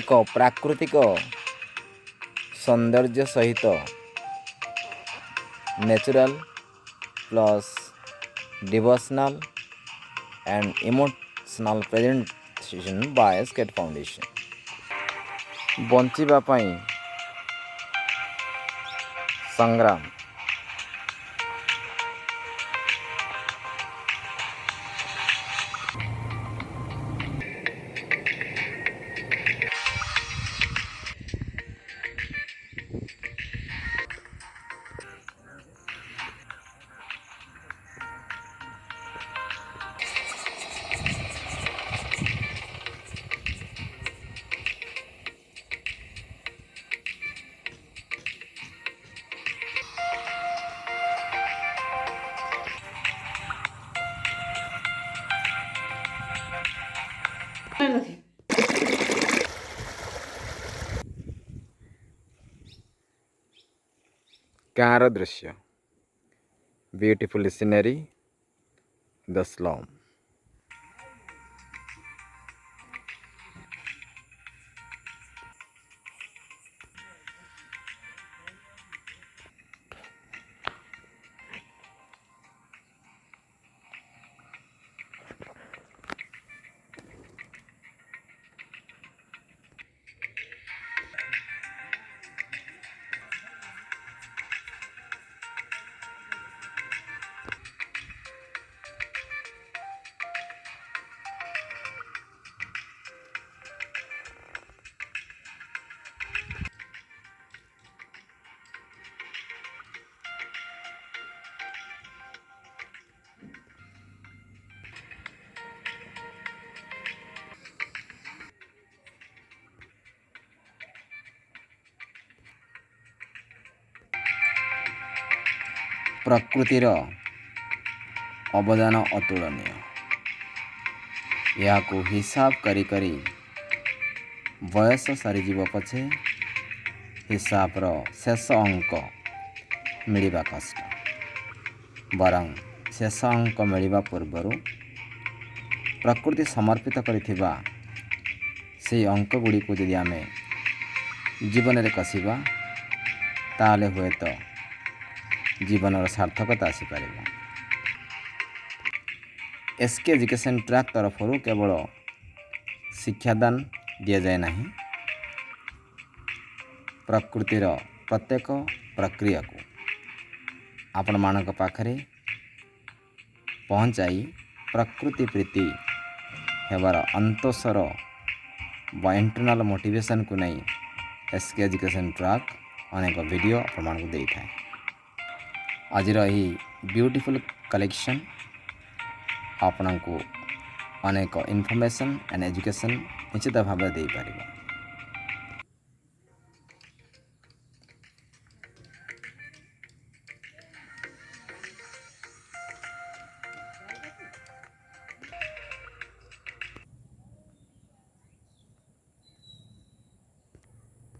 ଏକ ପ୍ରାକୃତିକ ସୌନ୍ଦର୍ଯ୍ୟ ସହିତ natural plus devotional and emotional presentation by S.K.EDU foundation. बंचिबा पई संग्राम। गाँर दृश्य, ब्यूटीफुल सीनरी, द स्लम। प्रकृतिर अवदान अतुलनीय। या को हिसाब करी करी बयस सरीजीव पछे हिसाब रो शेष अंक मिलिबा कष्ट। बरं शेष अंक मिलिबा पूर्वरु प्रकृति समर्पित करिथिबा से अंक गुड़ी को यदि आमे जीवन रे कसिबा ताले हुए तो जीवन सार्थकता आसीपर। S.K. एजुकेशन ट्रैक तरफ केवल शिक्षादान दि जाए नहीं, प्रकृतिर प्रत्येक प्रक्रिया को आपण मानक पाखरे पहुँचाई प्रकृति प्रीति हेबार अंतसर व इंटरनल मोटिवेशन को नहीं S.K. एजुकेशन ट्रैक अनेक वीडियो आपण को देता है। आज ब्यूटीफुल कलेक्शन आपण को अनेक इनफॉरमेशन एंड एजुकेशन निश्चित भाव दे पारिबो।